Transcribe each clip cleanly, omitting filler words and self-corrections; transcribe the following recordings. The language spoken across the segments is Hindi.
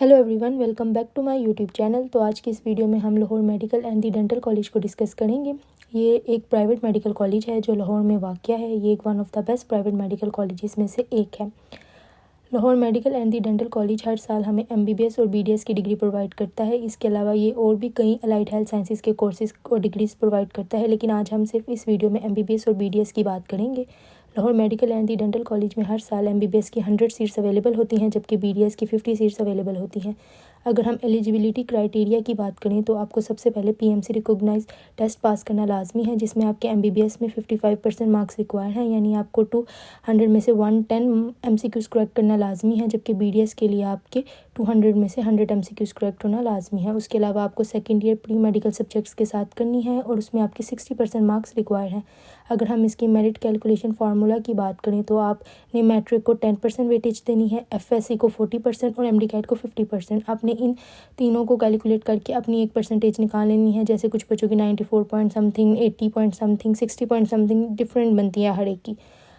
Hello everyone, welcome back to my YouTube channel. तो आज की इस वीडियो में हम Lahore medical and the dental college को डिस्कस करेंगे। ये एक प्राइवेट मेडिकल कॉलेज है जो लाहौर में वाक़या है। ये एक one of the best private medical colleges में से एक है। Lahore medical and the dental college हर साल हमें MBBS और BDS की डिग्री प्रोवाइड करता है। इसके अलावा ये और भी कई अलाइड हेल्थ साइंसेज के कोर्सेज और डिग्रीज प्रोवाइड करता है, लेकिन आज हम सिर्फ इस वीडियो में MBBS और BDS की बात करेंगे। Lahore medical and the dental college में हर साल MBBS की 100 सीट्स अवेलेबल होती हैं, जबकि BDS की 50 सीट्स अवेलेबल होती हैं। अगर हम एलिजिबिलिटी क्राइटेरिया की बात करें तो आपको सबसे पहले PMC रिकॉग्नाइज टेस्ट पास करना लाजमी है, जिसमें आपके MBBS में 55% मार्क्स रिक्वायर हैं, यानी आपको 200 में से 110 MCQs करेक्ट करना लाजमी है, जबकि BDS के लिए आपके 200 में से 100 MCQs करेक्ट होना लाजमी है। उसके अलावा आपको second year pre medical subjects के साथ करनी है और उसमें आपके 60% मार्क्स रिक्वायर हैं। अगर हम इसकी मेरिट कैलकुलेशन फार्मूला की बात करें तो आपने मैट्रिक को 10% वेटेज देनी है, FSC को 40% और MD-CAT को 50%। आपने इन तीनों को कैलकुलेट करके अपनी एक परसेंटेज निकाल लेनी है। जैसे कुछ बच्चों की 94 point something, 80 point something, 60 point something different बनती है हर एक की।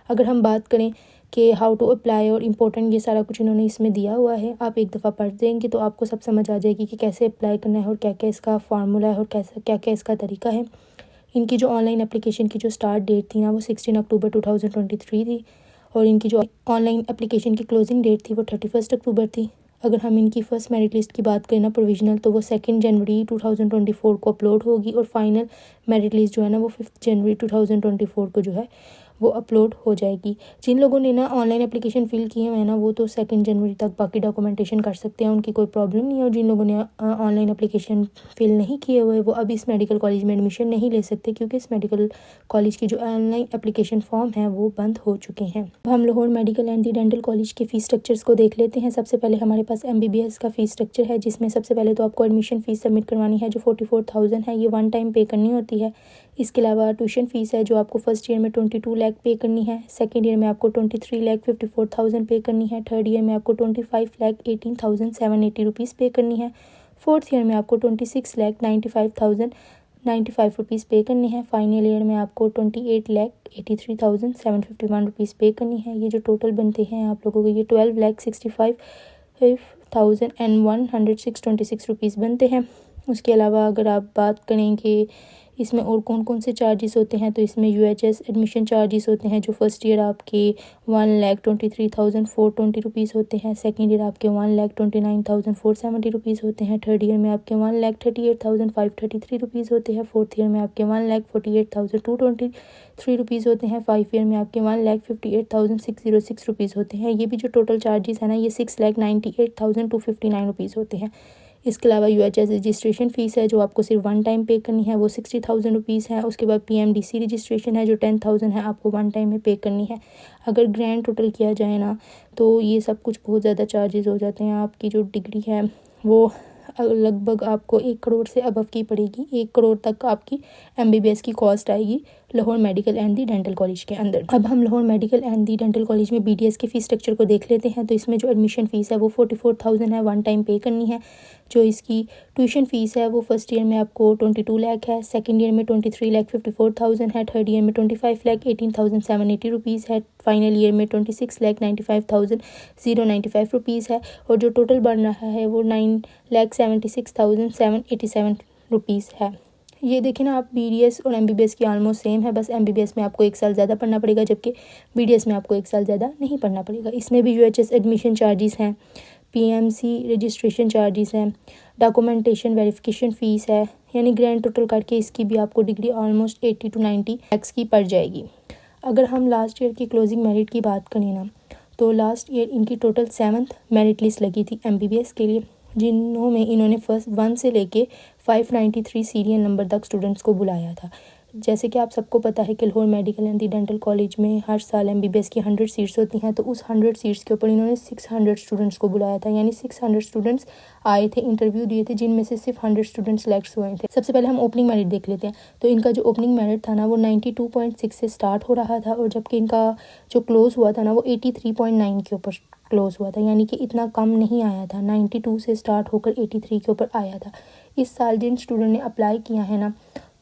अगर हम बात करें कि हाउ टू अप्लाई और इम्पोर्टेंट, ये सारा कुछ इन्होंने इसमें दिया हुआ है। आप एक दफ़ा पढ़ देंगे तो आपको सब समझ आ जाएगी कि कैसे अप्लाई करना है और क्या क्या इसका फार्मूला है और कैसा क्या क्या इसका तरीका है। इनकी जो ऑनलाइन एप्लीकेशन की जो स्टार्ट डेट थी ना, वो 16 अक्टूबर 2023 थी और इनकी जो ऑनलाइन एप्लीकेशन की क्लोजिंग डेट थी वो 31 अक्टूबर थी। अगर हम इनकी फ़र्स्ट मेरिट लिस्ट की बात करें ना, प्रोविजनल, तो वो 2 जनवरी 2024 को अपलोड होगी और फाइनल मेरिट लिस्ट जो है ना वो 5 जनवरी 2024 को जो है वो अपलोड हो जाएगी। जिन लोगों ने ना ऑनलाइन एप्लीकेशन फिल किए हुए हैं ना, वो तो 2 जनवरी तक बाकी डॉक्यूमेंटेशन कर सकते हैं, उनकी कोई प्रॉब्लम नहीं है। और जिन लोगों ने ऑनलाइन एप्लीकेशन फिल नहीं किए हुए, वो अब इस मेडिकल कॉलेज में एडमिशन नहीं ले सकते, क्योंकि इस मेडिकल कॉलेज की जो ऑनलाइन एप्लीकेशन फॉर्म है वो बंद हो चुके हैं। अब हम Lahore medical and the dental college के फ़ीस स्ट्रक्चर्स को देख लेते हैं। सबसे पहले हमारे पास MBBS का फ़ीस स्ट्रक्चर है, जिसमें सबसे पहले तो आपको एडमिशन फ़ीस सबमिट करवानी है जो 44,000 है। ये वन टाइम पे करनी होती है। इसके अलावा ट्यूशन फ़ीस है जो आपको फर्स्ट ईयर में 22 लाख पे करनी है, सेकेंड ईयर में आपको 23,54,000 पे करनी है, थर्ड ईयर में आपको 25,18,780 रुपीज़ पे करनी है, फोर्थ ईयर में आपको 26,95,095 रुपीज़ पे करनी है, फाइनल ईयर में आपको 28,83,751 रुपीज़ पे करनी है। ये जो टोटल बनते हैं आप लोगों को, ये 12,65,106 रुपीज़ बनते हैं। उसके अलावा अगर आप बात करें कि इसमें और कौन कौन से चार्जेस होते हैं, तो इसमें UHS एडमिशन चार्जेस होते हैं जो फर्स्ट ईयर आपके 1,23,420 रुपीज़ होते हैं, सेकेंड ईयर आपके 1,29,470 रुपीज़ होते हैं, थर्ड ईयर में आपके 1,38,533 रुपीज़ होते हैं, फोर्थ ईयर में आपके 1,48,223 रुपीज़ होते हैं, फाइव ईयर में आपके 1,58,606 रुपीज़ होते हैं। ये भी जो टोटल चार्जेस है ना, ये 6,98,259 रुपीज़ होते हैं। इसके अलावा UHS रजिस्ट्रेशन फ़ीस है जो आपको सिर्फ वन टाइम पे करनी है, वो 60,000 रुपीज़ है। उसके बाद PMDC रजिस्ट्रेशन है जो 10,000 है, आपको वन टाइम में पे करनी है। अगर ग्रैंड टोटल किया जाए ना, तो ये सब कुछ बहुत ज़्यादा चार्जेस हो जाते हैं। आपकी जो डिग्री है वो लगभग आपको 1 करोड़ से अबव की पड़ेगी। 1 करोड़ तक आपकी MBBS की कॉस्ट आएगी Lahore medical and the dental college के अंदर। अब हम Lahore medical and the dental college में BDS के फ़ीस स्ट्रक्चर को देख लेते हैं। तो इसमें जो एडमिशन फ़ीस है वो 44,000 है, वन टाइम पे करनी है। जो इसकी ट्यूशन फ़ीस है वो फर्स्ट ईयर में आपको 22 लाख है, सेकेंड ईयर में 23,54,000 है, थर्ड ईयर में 25,18,780 रुपीज़ है, फाइनल ईयर में 26,95,095 रुपीज़ है। और जो टोटल बन रहा है वो 9,76,787 रुपीज़ है। ये देखें ना आप, BDS और MBBS की ऑलमोस्ट सेम है, बस MBBS में आपको 1 साल ज़्यादा पढ़ना पड़ेगा, जबकि BDS में आपको 1 साल ज़्यादा नहीं पढ़ना पड़ेगा। इसमें भी UHS एडमिशन चार्जेस हैं, PMC रजिस्ट्रेशन चार्जेस हैं, डॉक्यूमेंटेशन वेरिफिकेशन फ़ीस है, यानी ग्रैंड टोटल करके इसकी भी आपको डिग्री ऑलमोस्ट 80 to 90 लैक्स की पड़ जाएगी। अगर हम लास्ट ईयर की क्लोजिंग मेरिट की बात करें ना, तो लास्ट ईयर इनकी टोटल 7th मेरिट लिस्ट लगी थी MBBS के लिए, जिन्होंने इन्होंने फर्स्ट 1 से लेके 593 सीरियल नंबर तक स्टूडेंट्स को बुलाया था। जैसे कि आप सबको पता है कि Lahore medical and the dental college में हर साल MBBS की 100 सीट्स होती हैं, तो उस 100 सीट्स के ऊपर इन्होंने 600 स्टूडेंट्स को बुलाया था, यानी 600 स्टूडेंट्स आए थे, इंटरव्यू दिए थे, जिनमें से सिर्फ 100 स्टूडेंट्स सेलेक्ट हुए थे। सबसे पहले हम ओपनिंग मेरिट देख लेते हैं। तो इनका जो ओपनिंग मेरिट था ना, वो 92.6 से स्टार्ट हो रहा था, और जबकि इनका जो क्लोज़ हुआ था ना, वो 83.9 के ऊपर क्लोज़ हुआ था, यानी कि इतना कम नहीं आया था। 92 से स्टार्ट होकर 83 के ऊपर आया था। इस साल जिन स्टूडेंट ने अप्लाई किया है ना,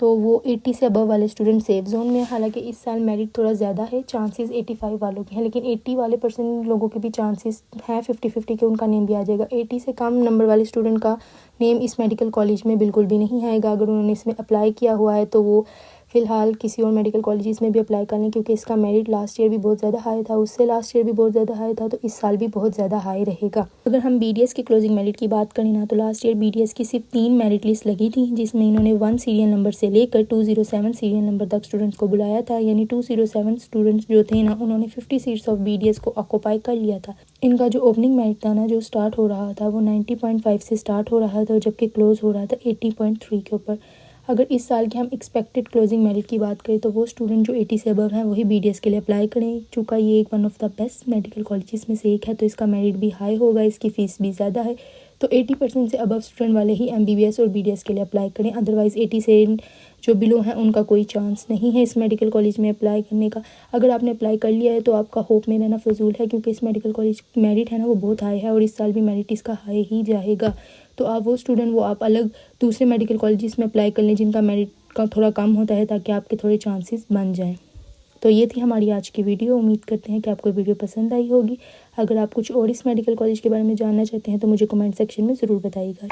तो वो 80 से अबव वाले स्टूडेंट सेफ जोन में। हालांकि इस साल मेरिट थोड़ा ज़्यादा है, चांसेस 85 वालों के हैं, लेकिन 80 वाले परसेंट लोगों के भी चांसेस हैं 50-50 के उनका नेम भी आ जाएगा। 80 से कम नंबर वाले स्टूडेंट का नेम इस मेडिकल कॉलेज में बिल्कुल भी नहीं आएगा। अगर उन्होंने इसमें अप्लाई किया हुआ है तो वो फ़िलहाल किसी और मेडिकल कॉलेजेस में भी अप्लाई कर लें, क्योंकि इसका मेरिट लास्ट ईयर भी बहुत ज़्यादा हाई था, उससे लास्ट ईयर भी बहुत ज़्यादा हाई था, तो इस साल भी बहुत ज़्यादा हाई रहेगा। अगर हम BDS की क्लोजिंग मेरिट की बात करें ना, तो लास्ट ईयर BDS की सिर्फ 3 मेरिट लिस्ट लगी थी, जिसमें इन्होंने 1 सीरियल नंबर से लेकर 207 सीरियल नंबर तक स्टूडेंट्स को बुलाया था। यानी 207 स्टूडेंट्स जो थे ना, उन्होंने 50 सीट्स ऑफ BDS को ऑक्यूपाई कर लिया था। इनका जो ओपनिंग मेरिट था ना, जो स्टार्ट हो रहा था, वो 90.5 से स्टार्ट हो रहा था, जबकि क्लोज हो रहा था 80.3 के ऊपर। अगर इस साल की हम एक्सपेक्टेड क्लोजिंग मेरिट की बात करें तो वो स्टूडेंट जो 80 से अबव हैं वही BDS के लिए अप्लाई करें। चूँकि ये एक one of the best medical colleges में से एक है, तो इसका मेरिट भी हाई होगा, इसकी फ़ीस भी ज़्यादा है, तो 80% से अबव स्टूडेंट वाले ही MBBS और BDS के लिए अप्लाई करें। अदरवाइज़ 80 से जो बिलो हैं उनका कोई चांस नहीं है इस मेडिकल कॉलेज में अप्लाई करने का। अगर आपने अप्लाई कर लिया है तो आपका होप में रहना फजूल है, क्योंकि इस मेडिकल कॉलेज मेरिट है ना वो बहुत हाई है, और इस साल भी मेरिट इसका हाई ही जाएगा। तो आप वो स्टूडेंट आप अलग दूसरे मेडिकल कॉलेजेस में अप्लाई कर लें जिनका मेरिट का थोड़ा कम होता है, ताकि आपके थोड़े चांसेस बन जाएं। तो ये थी हमारी आज की वीडियो। उम्मीद करते हैं कि आपको वीडियो पसंद आई होगी। अगर आप कुछ और इस मेडिकल कॉलेज के बारे में जानना चाहते हैं तो मुझे कमेंट सेक्शन में ज़रूर बताइएगा।